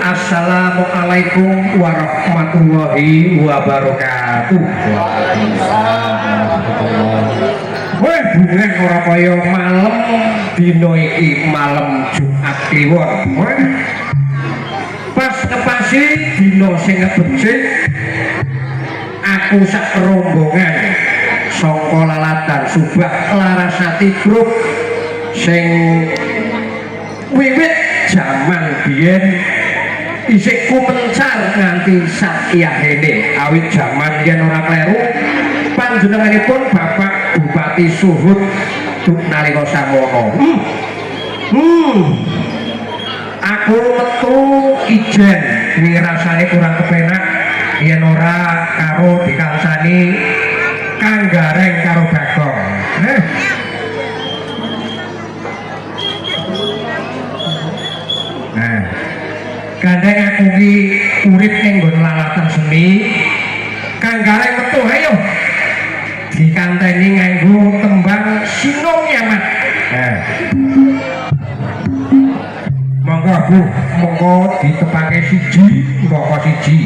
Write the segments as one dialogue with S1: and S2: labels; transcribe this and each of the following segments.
S1: Assalamualaikum warahmatullahi wabarakatuh. Weh, bunga ora kaya malam dina iki malam Jumat Kliwon. Weh. Pas ngepasi dina sing becik aku sak rombongan saka Lalatan Subah Larasati Grup sing wiwit jaman biyen isik kumencar nganti sakyahene awit jaman yen ora kleru panjenenganipun Bapak Bupati Suhut nalika samono. Aku metu ijen ngrasane kurang kepenak yen ora karo dikangsani Kang Gareng karo Bagong. Nah, gandeng aku ki urip ning nggon lalatan seni. Kang Gareng metu ayo dikanteni nganggo tembang Sinong Yaman. Monggo Bu, monggo ditepake siji, monggo siji.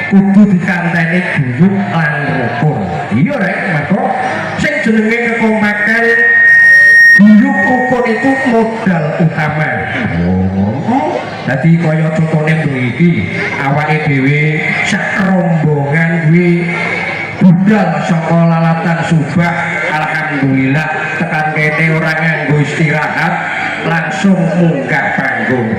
S1: kudu dikanteni guyub lan rukun. Iya rek, maka sing jenenge kekompakan guyub rukun itu modal utama. Dadi kaya contone mriki awake dhewe sak rombongan kuwi budal saka lalatan Subah, alhamdulillah tekan kene ora nganggo istirahat langsung munggah panggung.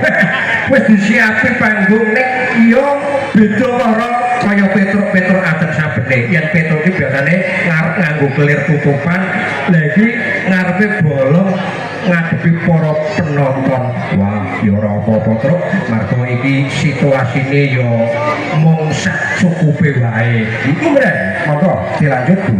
S1: Wis disiapi panggung nek iya beda karo kaya Petruk adat sabene. Yen Petruk iki biasane ngarep nganggo kelir tutupan, lha iki ngarepe bolong ngadepi para penonton. Wah, ya ora apa-apa Truk, marga iki situasine ya mung sak cukupe wae. Iku mrene, monggo dilanjut Bu.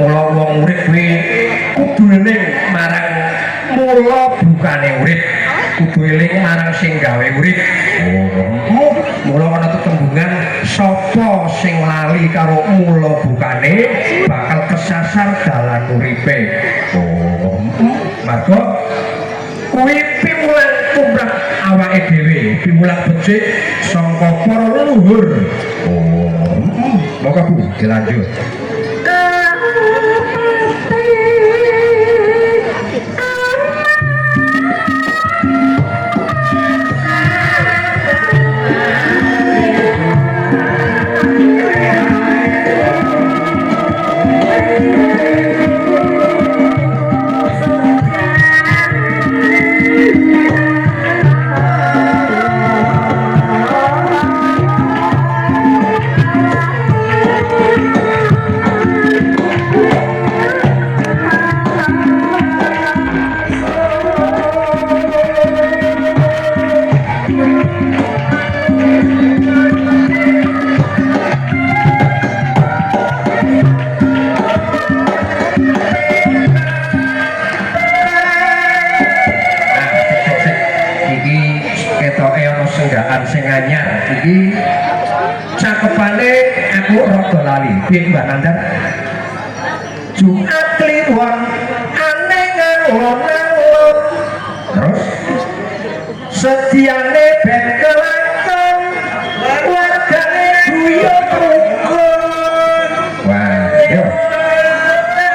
S1: Mula wong urip kuwi kudu eling marang mula bukane urip, kudu eling marang sing gawe urip. Mula ana tetembungan sapa sing lali karo mula bukane bakal kesasar dalan uripe. Marga kuwi piwulang tumrap awake dhewe, piwulang becik sangka para leluhur. Moga Bu dilanjut. Sing anyar iki cakepane aku rada lali. Piye Mbak Nandar? Jumat Kliwon ane ngalon-alon. Terus sediane ben kelakon wargane guyub rukun. Wah, yo.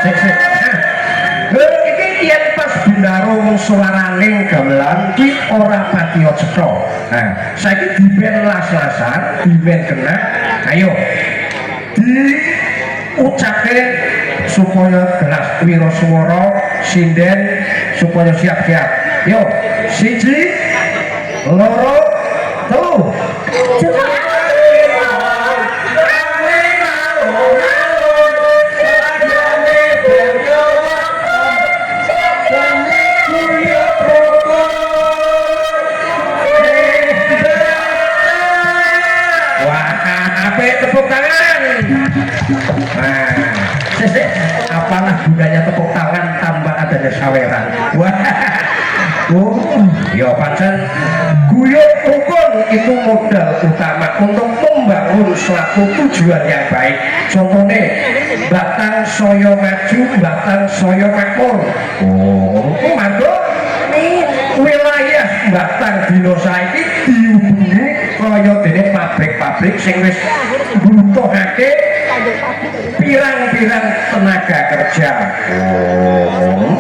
S1: Sik. Iki yen pas Bundarung suarane gamelan ki ora patiya cetha. Nah, saiki diben las-lasan, diben kena. Ayo. Diucapke supaya gelas wiraswara sinden supaya siap-siap. Yo, 1 2 3. Tepuk tangan. Nah, apalah gunanya tepuk tangan tanpa adanya saweran. Wah, ya pancen guyub rukun itu modal utama untuk membangun suatu tujuan yang baik. Contohnya, batang soyo maju, batang soyo makmur. Mangga wilayah batang dino saiki dihubungi kaya dene pabrik-pabrik sing wis mbutuhake pirang-pirang tenaga kerja.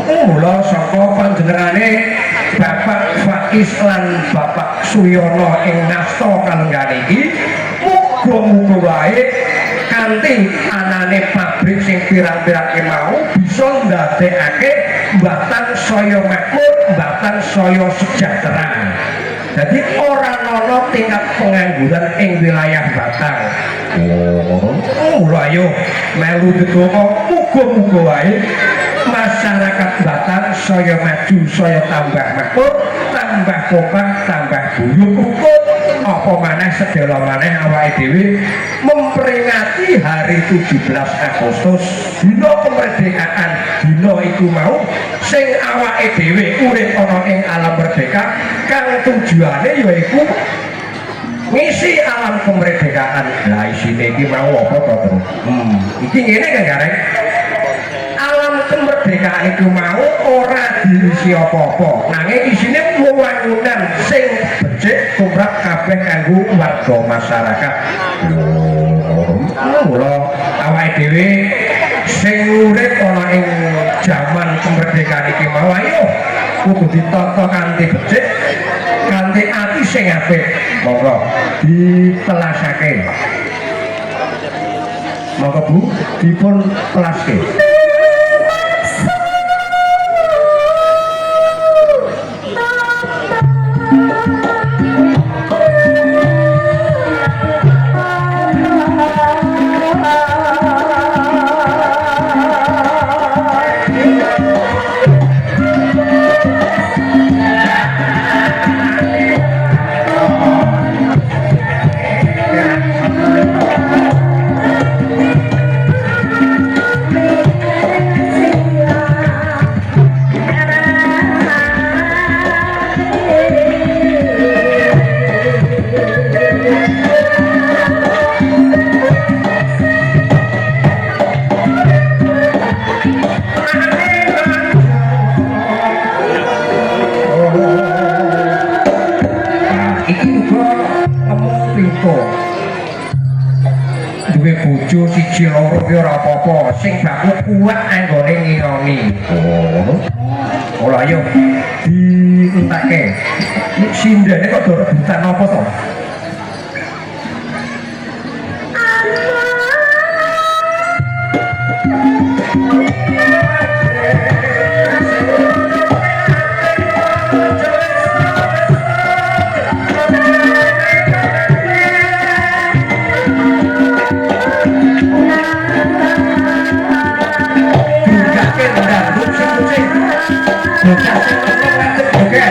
S1: Mula saka panjenengane Bapak Faiz lan Bapak Suyono ing ngasta kalenggan iki muga-muga wae kanthi anane pabrik sing pirang-pirang mau bisa ndadekake Batang saya makmur, Batang saya sejahtera. Jadi orang ana tingkat pengangguran ing wilayah Batang. Ayo melu ndedonga muga-muga wae masyarakat Batang saya maju, saya tambah makmur, tambah kompak, tambah guyub rukun. Apa maneh sedaya maneh awake dhewe memperingati hari 17 Agustus dina kemerdekaan. Dina iku mau sing awake dhewe urip ana ing alam merdeka kang tujuane yaiku ngisi alam kemerdekaan. Lah isine iki mau apa to, Bro? Iki ngene kan gareng. Alam kemerdekaan itu mau ora diisi apa-apa, nanging isine wewangunan sing becik tumrap kabeh kanggo warga masyarakat. Mula awake dhewe sing urip ana ing jaman kemerdekaan iki mau ayo kudu ditata kanthi becik, kanthi ati sing apik. Monggo ditelasake. Monggo Bu, dipun telaske. Duwe bojo siji loro ki ora apa-apa, sing baku kuat anggone ngironi. Ora ayo dientake. Sindene kok do rebutan apa to? Oke.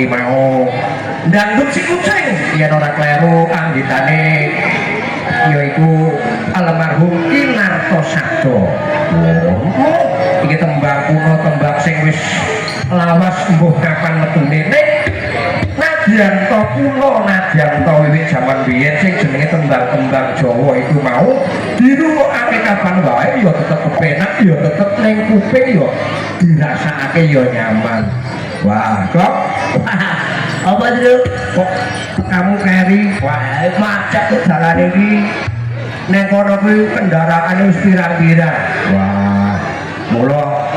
S1: iki mau ndangdut si kucing yen ora kleru anggitane yaiku almarhum Kinarto Sakdo. Iki tembang kuno, tembang sing wis lawas mbuh kapan metune ning nadyan to kuno, nadyan to wiwit jaman biyen sing jenenge tembang-tembang Jawa iku mau dirungokake kapan wae ya tetep kepenak, ya tetep ning kuping ya dirasakake ya nyaman. Wah, kok apa itu? Kok kamu keri? Wah, macet jalan ini. Neng kono kuwi kendaraan wis pirang-pirang. Wah, mula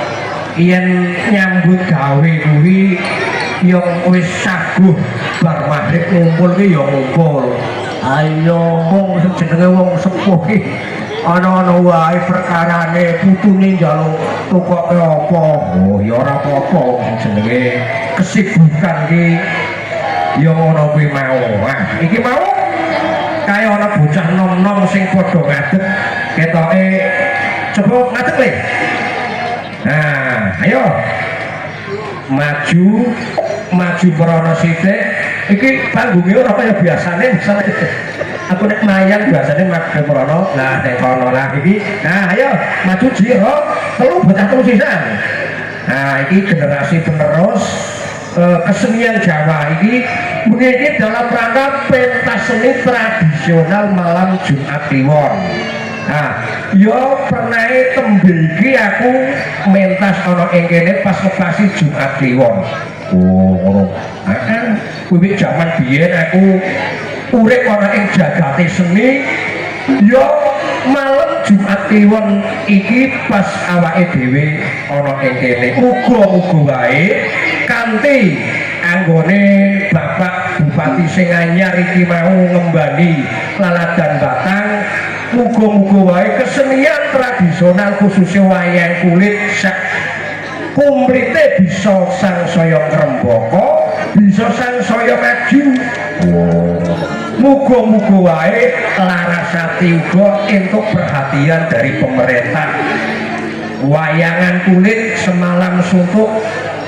S1: yen nyambut gawe kuwi yo wis saguh bar maghrib ngumpul ki yo ngumpul. Ayo wong jenenge wong sepuh ki ana-ana wae perkarane putune njaluk tukoke apa. Oh ya ora apa-apa jenenge kesibukan ki yo ngono kuwi mau. Nah, iki mau kaya ana bocah nom-nom sing padha ngadeg ketoke coba ngadeg le. Nah, ayo maju merono sithik. Iki panggunge ora kaya biasane, misalnya aku nek mayang biasane maju merono. Nah, nek kono lah iki. Nah, ayo maju jiro telu bocah telu sisan. Nah, iki generasi penerus kesenian Jawa ini menjadi dalam rangka pentas seni tradisional malam Jumat Kliwon. Nah, yo pernah tembe iki aku mentas ana ing kene pas ngepasi Jumat Kliwon. Oh, ngono. Kuwi jaman biyen aku urip ana ing jagate seni yo malam Jumat Kliwon iki pas awake dhewe ana ing kene. Muga-muga wae kanthi anggone Bapak Bupati sing anyar iki mau ngembani Laladan Batang, muga-muga wae kesenian tradisional khususnya wayang kulit sak kumplite bisa sangsaya ngrembaka, bisa sangsaya maju. Muga-muga wae Larasati uga entuk perhatian dari pemerintah. Wayangan kulit semalam suntuk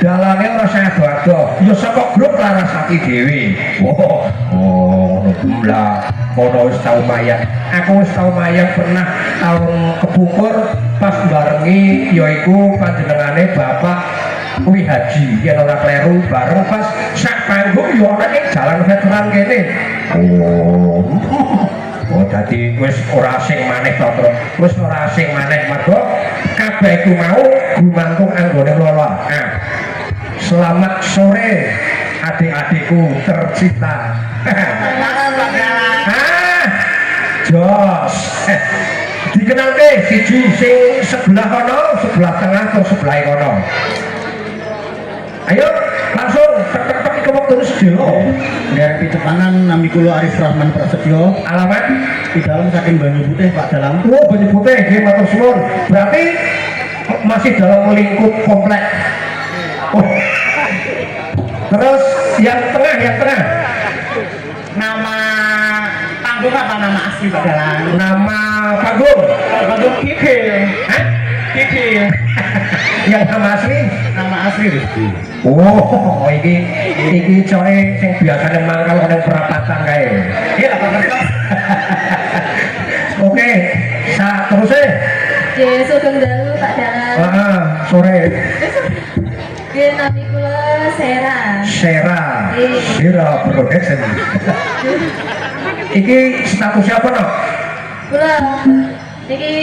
S1: dalane ora sedo-ado ya saka grup Larasati dhewe. Oh, lah kono wis tau mayang. Aku wis tau mayang pernah tahun kepungkur pas barengi yaiku panjenengane Bapak kuwi haji yen ora kleru bareng pas sak panggung ya ana ing jalan veteran kene. Oh, dadi wis ora asing maneh to, Tru. Wis ora asing maneh mergo kabeh iku mau gumantung anggone lola. Nah, selamat sore adik-adikku tercinta. Jos. Dikenalke siji sing sebelah kono, sebelah tengah atau sebelah kono. Ayo langsung tek-tek iki wektu sedelo.
S2: Dari Pitepanan nami kula Arif Rahman Prasetyo.
S1: Alamat
S2: Di dalam saking Banyu Putih Pak Dalam.
S1: Oh, Banyu Putih nggih matur suwun. Berarti masih dalam lingkup komplek. Oh. Terus yang tengah
S2: Nama panggung apa nama asli Pak Dalam?
S1: nama panggung
S2: Kikil.
S1: Hah?
S2: Kikil.
S1: Yang nama asli
S2: Nama asli Rizky.
S1: oh iki coe sing biasane mangkal ning perapatan kae.
S2: Iya Pak Kertas.
S1: Oke terusé
S3: Sugeng dalu Pak Dalam.
S1: Sore
S3: Nggih nami kula Sera.
S1: Sera Production. Iki status siapa no?
S3: Kula iki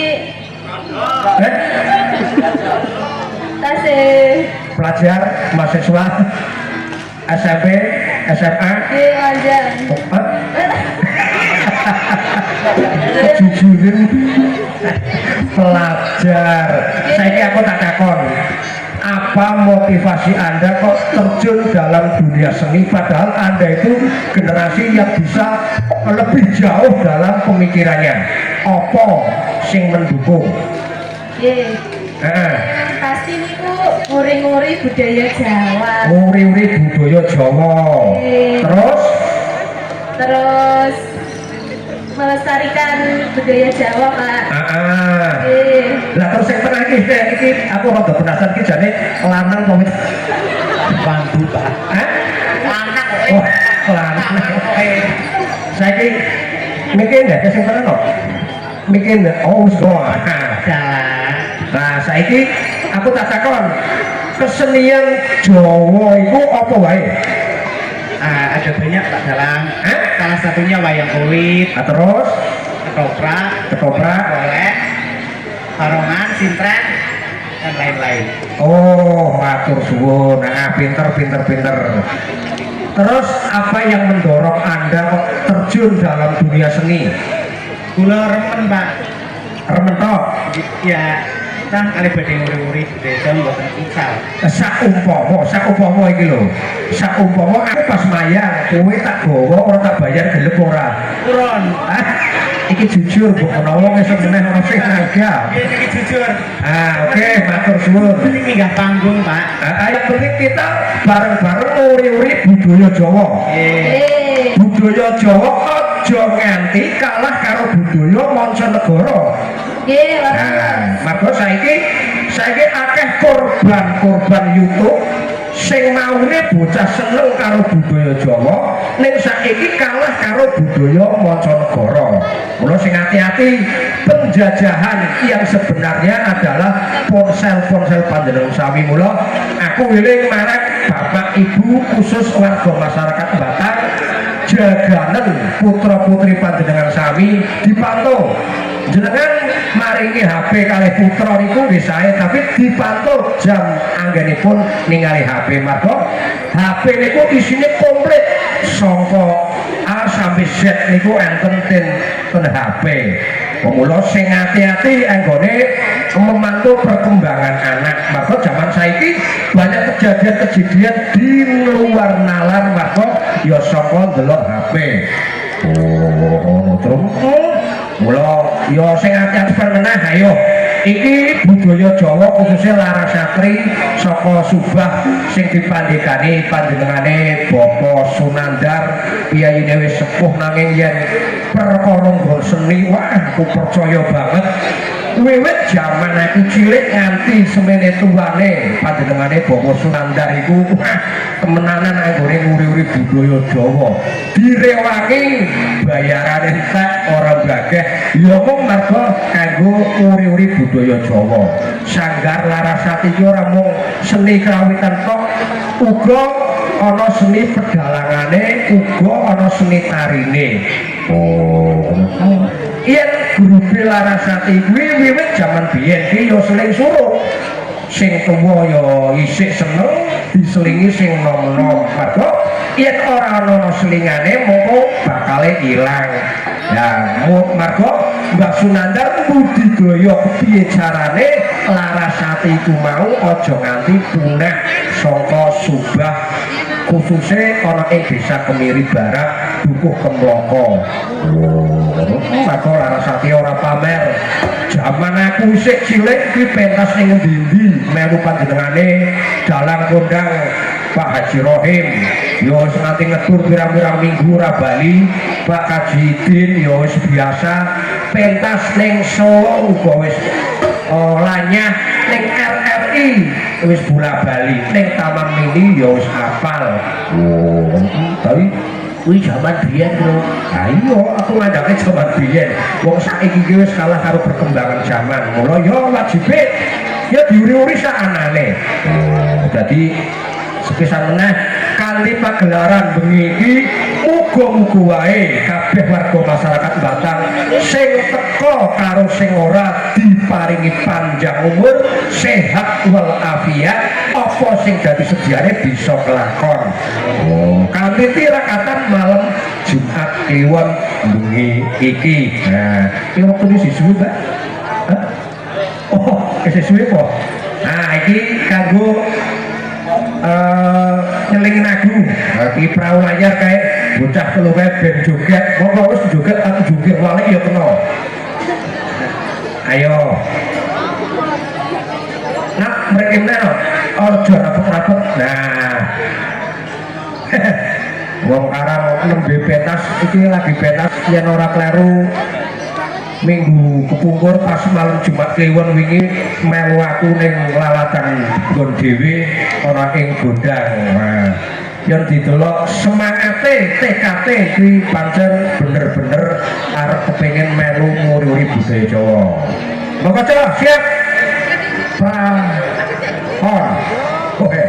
S3: tasih
S1: Pelajar, mahasiswa, SMP, SMA.
S3: nggih lanjang.
S1: Kejujuran pelajar. Saiki aku tak takon, apa motivasi Anda kok terjun dalam dunia seni padahal Anda itu generasi yang bisa lebih jauh dalam pemikirannya? Apa sing mendukung?
S3: Nggih. Pasti niku nguri-nguri budaya Jawa.
S1: Nguri-nguri budaya Jawa. Terus
S3: melestarikan budaya Jawa, Pak.
S1: Lah terus yang tengah iki aku rada penasaran iki jane lanang apa
S2: Bambu Pak.
S1: nggak kesempatan kok. Mikir oh semua.
S2: Jalan.
S1: Nah, saiki aku tak takon kesenian Jawa itu apa wae?
S2: Ada banyak Pak Dalang. Salah satunya wayang kulit,
S1: Nah, terus
S2: ketoprak, golek, barongan, sintren, dan lain-lain.
S1: oh matur suwun. Nah, pinter. Terus apa yang mendorong Anda kok terjun dalam dunia seni?
S2: Kula remen Pak.
S1: Remen tok.
S2: Ya, kan kali badhe nguri-nguri desa mboten ical.
S1: Saumpama iki lho. Saumpama aku pas mayang, kowe tak gawa ora tak bayar gelem ora?
S2: Turun.
S1: Hah? Iki jujur Bu, ana wong esuk meneh ora sing naga.
S2: Ini jujur.
S1: Oke, matur suwun.
S2: Ini minggah panggung Pak.
S1: Ayo penting kita bareng-bareng uri-uri budaya Jawa. Budaya Jawa aja nganti kalah karo budaya mancanegara.
S3: Nggih,
S1: Nah, maka saiki akeh korban YouTube sing maune bocah seneng karo budaya Jawa ning saiki kalah karo budaya mancanegara. Mula sing hati-hati, penjajahan yang sebenarnya adalah ponsel panjenengan sami. Mula aku eling marang Bapak Ibu khusus warga masyarakat Batang, jaganen putra-putri panjenengan sami dipantau. Jenengan maringi HP kali putra niku nggih sae, tapi dipantau jam anggenipun ningali HP. Margo HP niku isine komplit saka A sampai Z niku enten ten HP. Pemula sing hati-hati anggone memantau perkembangan anak. Margo zaman saiki banyak kejadian di luar nalar, margo ya saka ndelok HP. Oh, terus mula ya sing ati-ati meneh ayo. Iki budaya Jawa khususnya Larasatri saka Subah sing dipandhegani panjenengane Bapak Sunandar piyayine wis sepuh nanging yen perkara nggon seni wah aku percaya banget wiwit jaman aku cilik nganti semene tuane panjenengane Bapak Sunandar iku kemenanan anggone nguri-uri budaya Jawa direwangi bayarane entek ora bageh ya mung mergo kanggo nguri-uri budaya Jawa. Sanggar Larasati iki ora mung seni krawitan tok, uga ana seni pedalangane, uga ana seni tarine. Yen grupe Larasati kuwi wiwit jaman biyen ki ya seling suruh. Sing tuwa ya isih seneng diselingi sing nom-nom. Mergo yen ora ana selingane mongko bakale ilang. Ya, mergo Mbak Sunandar budidaya piye carane Larasati iku mau aja nganti punah saka Subah khususnya ana ing desa Kemiri Barat Dukuh Kemloko. Maka Larasati ora pamer. Zaman aku isih cilik iki pentas ning endi-endi melu panjenengane dalang kondang Pak Haji Rohim ya wis nganti ngetur pirang-pirang minggu ora bali. Pak Kajidin ya wis biasa pentas ning Solo uga wis lanyah ning RRI wis bola-bali ning Taman Mini ya wis hafal. Tapi kuwi jaman biyen lho. Ha iya aku ngandake jaman biyen. Wong saiki iki wis kalah karo perkembangan zaman. Mula ya wajibe ya diuri-uri sak anane. Dadi sepisan meneh kanthi pagelaran bengi iki muga-muga wae kabeh warga masyarakat Batang sing teka karo sing ora diparingi panjang umur, sehat wal afiat, apa sing dadi sediane bisa kelakon. Kanthi tirakatan malam Jumat Kliwon bengi iki. Nah, iki waktu iki sisuwe, Mbak. Oh, sisuwe apa? Nah, iki kanggo nyelingin lagu di perahu layar kayak bocah keluar ben joget mau harus joget atau joget balik ya kenal. Ayo nah mereka mana orjo rapet-rapet nah wong karang nembe pentas ini lagi pentas yang ora kleru minggu kepungkur pas malam Jumat Kliwon wingi melu aku ning lalatan nggon dhewe ora ing gondang. Nah, yang didelok semangate TKT kuwi pancen bener-bener arep kepengin melu nguri-uri budaya Jawa. Monggo siap. On. Oke.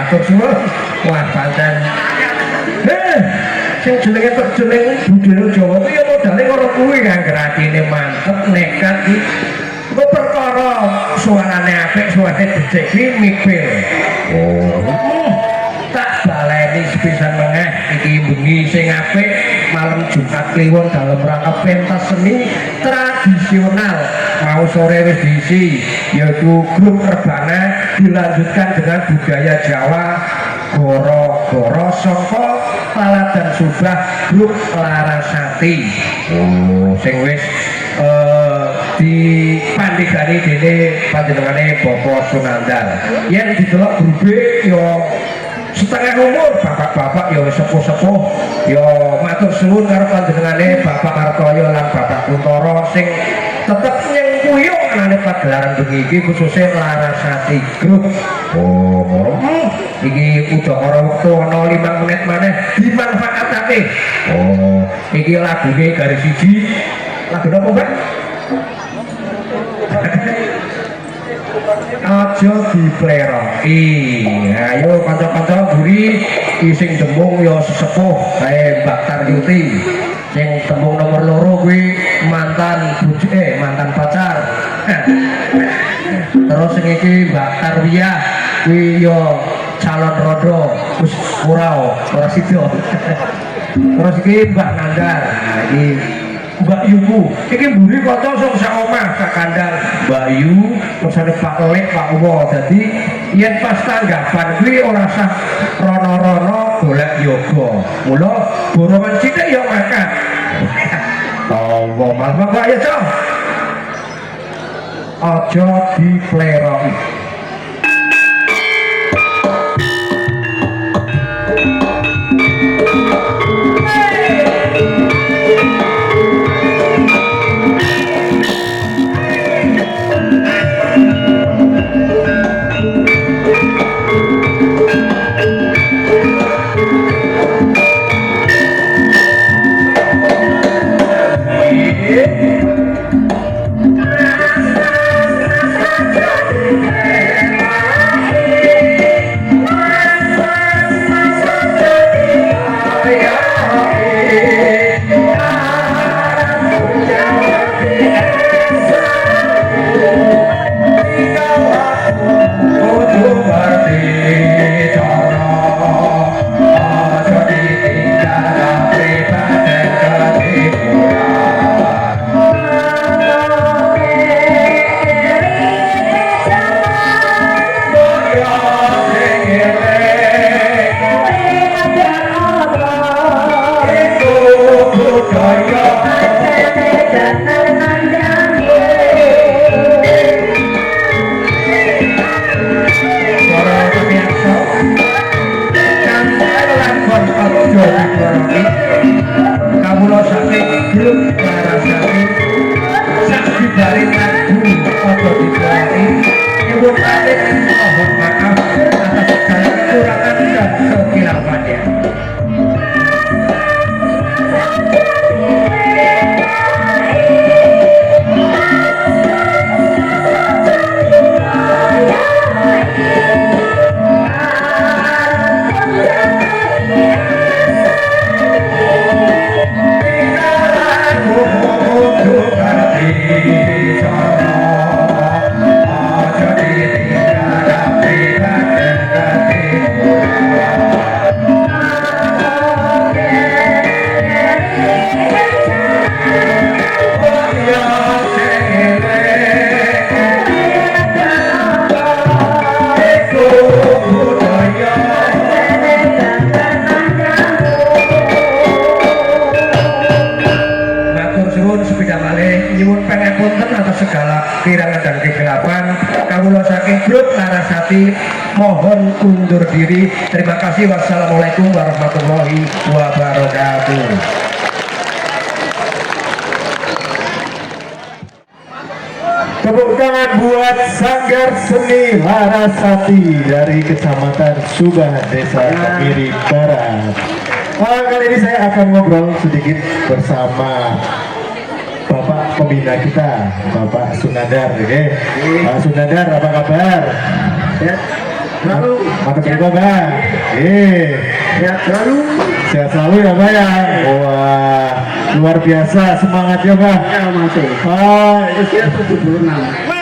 S1: matur suwun. Wah pancen sing jenenge terjeneng budaya Jawa ku ya modale ngono kuwi kan, atine mantep nekat iki. Kok perkara suarane apik, suarane becik iki mipil. Oh. Tak baleni sepisan meneh iki bengi sing apik malam Jumat Kliwon dalam rangka pentas seni tradisional. Mau sore wis diisi yaitu grup Rebana dilanjutkan dengan budaya Jawa Goro-goro saka Paladan Subah grup Larasati. Oh, sing wis dipandhigani dene panjenengane Bapak Sunandar. Yen didelok grupe yo setengah umur, bapak-bapak ya sepuh-sepuh ya matur suwun karo panjenengane Bapak Kartoyo lan Bapak Kuntoro sing tetep nyengkuyung anane pagelaran bengi iki khususnya Larasati Grup. Oh, iki udakara wektu ana 5 menit maneh dimanfaatake. Oh, iki lagune garis siji. Lagu napa, Mbak? Aja dipleroki. Ayo kanca-kanca buri sing tembung ya sesepuh kae Mbak Taryuti. Sing tembung nomor 2 kuwi mantan pacar Terus sing iki Mbak Tarwiyah kuwi yo calon rodo wis ora sida. Terus iki Mbak Nandar. Nah iki Mbak Yuku. Iki mburi kanca sok sak omah sak kandang. Mbak Yu terus ada Pak Lek, Pak Uwo. Dadi yen pas tanggapan kuwi ora sah rono-rono golek yoga. Mula borongan sithik yo makan. Tawa mas Bapak ya, Cong. Aja dipleroki. Kawula saking grup Larasati saksi dari lagu Ojo Dibari nyuwun pamit mohon maaf atas segala kekurangan dan kekhilafan. Segala kirangan dan kekhilafan kawula saking grup Larasati mohon undur diri. Terima kasih. Wassalamualaikum warahmatullahi wabarakatuh.
S4: Tepuk tangan buat Sanggar Seni Larasati dari Kecamatan Subah, Desa Kemiri Barat. Kali ini saya akan ngobrol sedikit bersama Bapak pembina kita, Bapak Sunandar, oke? Pak Sunandar, apa kabar? Sehat selalu. Mantap juga, Bang. Sehat selalu. Sehat selalu ya, Bang ya. Wah, luar biasa semangatnya, Bang.
S2: Ya masih.
S4: Usia
S2: 76.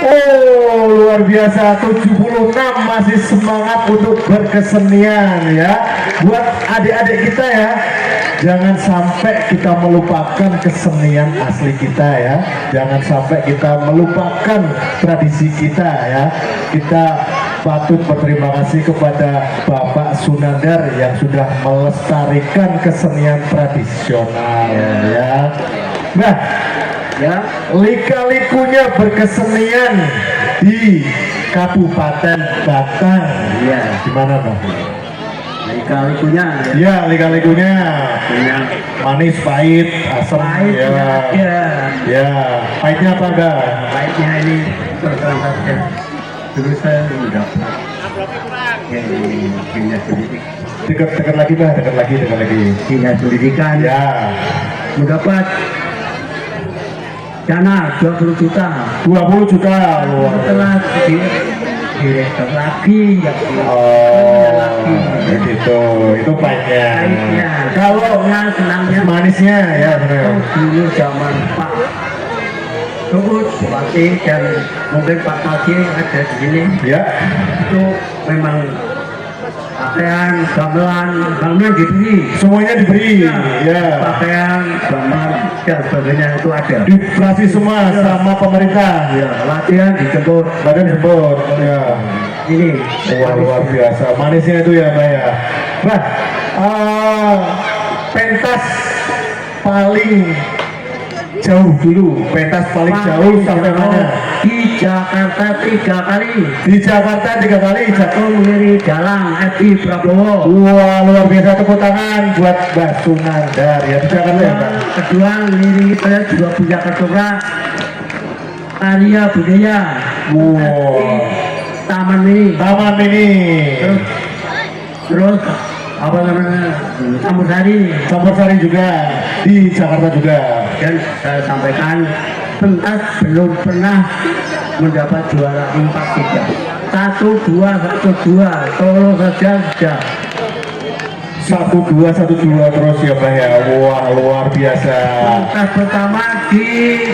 S4: Oh, luar biasa 76 masih semangat untuk berkesenian ya. Buat adik-adik kita ya, jangan sampai kita melupakan kesenian asli kita ya. Jangan sampai kita melupakan tradisi kita ya. Kita patut berterima kasih kepada Bapak Sunandar yang sudah melestarikan kesenian tradisional ya. Nah, ya, lika-likunya berkesenian di Kabupaten Batang.
S2: Iya.
S4: Di mana, Bang?
S2: Lika-likunya ya.
S4: Ya, lika-likunya.
S2: Yang
S4: Manis, pahit, asam.
S2: pahit
S4: Ya.
S2: ya.
S4: Ya, pahitnya apa, Bang?
S2: Pahitnya ini bertransaksi. Dulu saya udah punya pendidik.
S4: Dekat lagi, Bang. Dekat lagi.
S2: Punya pendidikan.
S4: Ya.
S2: Mendapat dana 20 juta.
S4: 20 juta. Luar.
S2: Setelah direktur lagi ya.
S4: Oh, gitu. Itu pahitnya.
S2: Pahitnya.
S4: Kalau
S2: senangnya
S4: manisnya ya benar.
S2: dulu zaman Pak Tunggu Bupati dan mungkin Pak Tati ada di sini.
S4: Ya.
S2: Itu memang pakaian, gamelan diberi.
S4: Semuanya diberi. Ya.
S2: Pakaian, gamelan dan sebagainya itu ada.
S4: Dikasih semua sama pemerintah.
S2: Ya, latihan dijemput.
S4: Badan jemput. Ya.
S2: Ini
S4: Wah, luar biasa. Manisnya itu ya, Mbak ya. Nah, pentas paling jauh dulu. Pentas paling jauh sampai mana?
S2: Di Jakarta 3 kali.
S4: Di Jakarta 3 kali.
S2: Satu mengiring Dalang Edi Prabowo.
S4: Wah, luar biasa, tepuk tangan buat Mbak Sunandar ya di Jakarta ya, Mbak.
S2: Kedua mengiring saya juga punya ketoprak karya budaya.
S4: Wow.
S2: Taman Mini.
S4: Taman Mini.
S2: Terus apa namanya? Campur Sari.
S4: Campur Sari juga di Jakarta juga.
S2: Dan saya sampaikan pentas belum pernah mendapat juara 4-3. 1-2 Solo saja sudah
S4: 1-2 terus ya, Mbak ya. Wah, luar biasa.
S2: pentas pertama di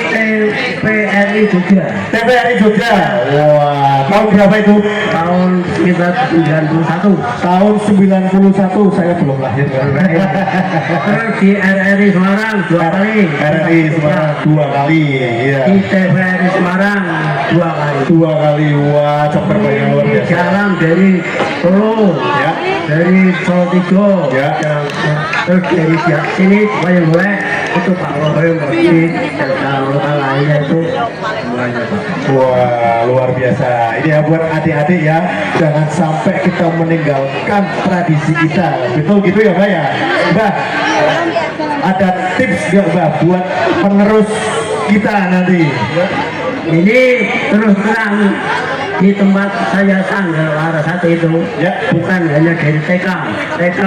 S2: TVRI Jogja
S4: TVRI Jogja. Wah, tahun berapa itu?
S2: tahun sekitar 91.
S4: Tahun 91, saya belum lahir.
S2: Terus di RRI Semarang 2 kali.
S4: RRI Semarang 2 kali. Iya.
S2: Di TVRI Semarang 2 kali.
S4: 2 kali. Wah, banyak luar biasa.
S2: Jalan dari Solo,
S4: Ya.
S2: dari Solo Tigo,
S4: Ya.
S2: terus dari sini banyak boleh itu Pak Wahyu Masjid dan lokal lainnya itu semuanya Pak.
S4: Wah, luar biasa. Ini ya buat adik-adik ya, jangan sampai kita meninggalkan tradisi kita. Betul gitu ya, Mbak ya? Mbak, ada tips nggak, Mbak, buat penerus kita nanti?
S2: Ini terus terang di tempat saya Sanggar Larasati itu
S4: Ya.
S2: bukan hanya dari TK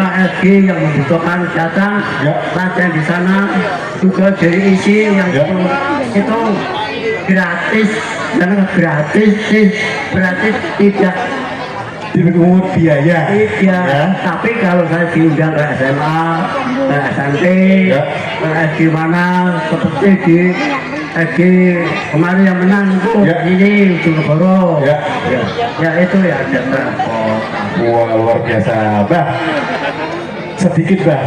S2: SD yang membutuhkan datang
S4: Ya.
S2: latihan di sana, juga dari isi yang
S4: Ya.
S2: itu gratis dan gratis tidak
S4: Dipungut biaya.
S2: tidak
S4: Ya.
S2: tapi kalau saya diundang ke SMA ke SMP
S4: Ya.
S2: ke SD mana seperti di SD kemarin yang menang itu
S4: Ya.
S2: ini Ujung
S4: Ya.
S2: ya itu ya ada transport.
S4: Wah, luar biasa. Mbak, sedikit, Mbak,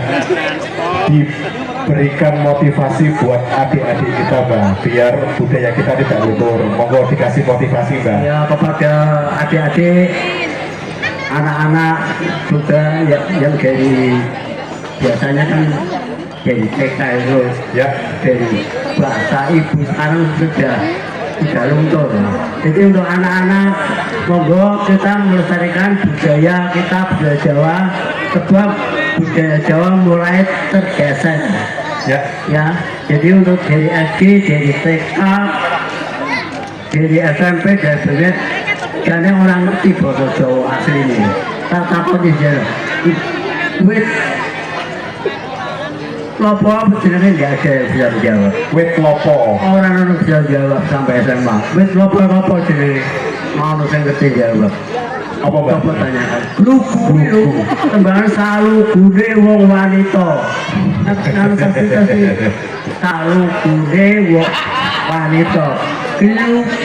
S4: diberikan motivasi buat adik-adik kita, Mbak, biar budaya kita tidak luntur. Monggo dikasih motivasi, Mbak.
S2: Ya kepada adik-adik anak-anak juga yang dari biasanya kan dari TK itu
S4: Ya.
S2: dari bahasa ibu sekarang sudah tidak luntur. Jadi untuk anak-anak monggo kita melestarikan budaya kita, budaya Jawa, sebab budaya Jawa mulai tergeser
S4: Ya.
S2: ya. Jadi untuk dari SD, dari TK, dari SMP dan sebagainya, karena orang ngerti bahasa Jawa asli ini. Tak takut aja. Wit lopo jenenge nggak ada yang bisa menjawab.
S4: Wit lopo.
S2: Orang orang bisa jawab sampai SMA. Wit lopo jenenge. Mau saya ngerti jawab.
S4: Apa, Mbak?
S2: Coba tanyakan. Lugu, tembakan salu gude wong wanita. Salu gude wong wanita.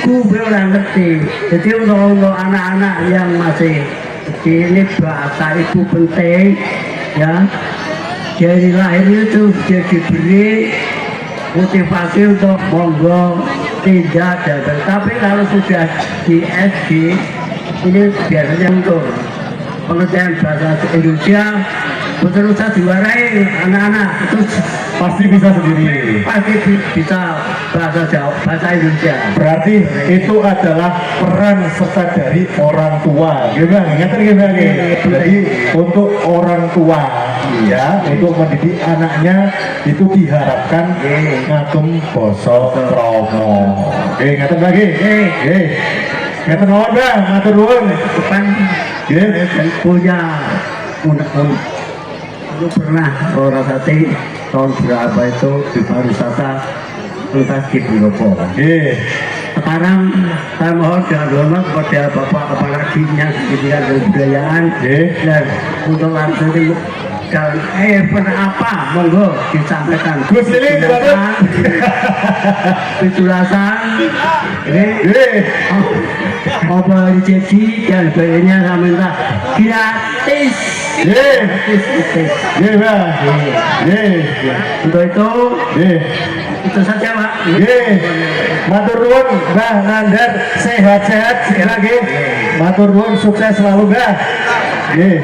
S2: Lugu orang ngerti. Jadi untuk anak-anak yang masih kecil ini bahasa ibu penting, ya. Dari lahir itu sudah diberi motivasi untuk monggo tidak dan tapi kalau sudah di SD ini biasanya untuk pengertian bahasa Indonesia betul-betul diwarai anak-anak itu
S4: Pasti bisa sendiri.
S2: pasti bisa bahasa Jawa, bahasa Indonesia.
S4: Berarti itu adalah peran serta dari orang tua. Gimana? Gimana? Jadi untuk orang tua, ya, untuk mendidik anaknya itu diharapkan ngagem basa krama. Ngaten lagi. Ngaten nuwun, Bang. Matur nuwun.
S2: Depan
S4: Nggih.
S2: punya undang-undang itu pernah orang sate tahun berapa itu di pariwisata lintas di Bromo.
S4: Nggih.
S2: Sekarang saya mohon dengan hormat kepada Bapak Kepala Dinas Pendidikan dan Kebudayaan
S4: Nggih.
S2: dan untuk langsung dan event apa monggo disampaikan.
S4: Gus Lili gimana?
S2: Penjelasan ini
S4: Oh,
S2: apa jadi dan bayarnya saya minta gratis. Gratis.
S4: Bang.
S2: Untuk
S4: Ye.
S2: itu saja Pak.
S4: Matur nuwun Mbah Nandar, sehat-sehat sekali lagi. Matur nuwun, sukses selalu Mbah. Nggih.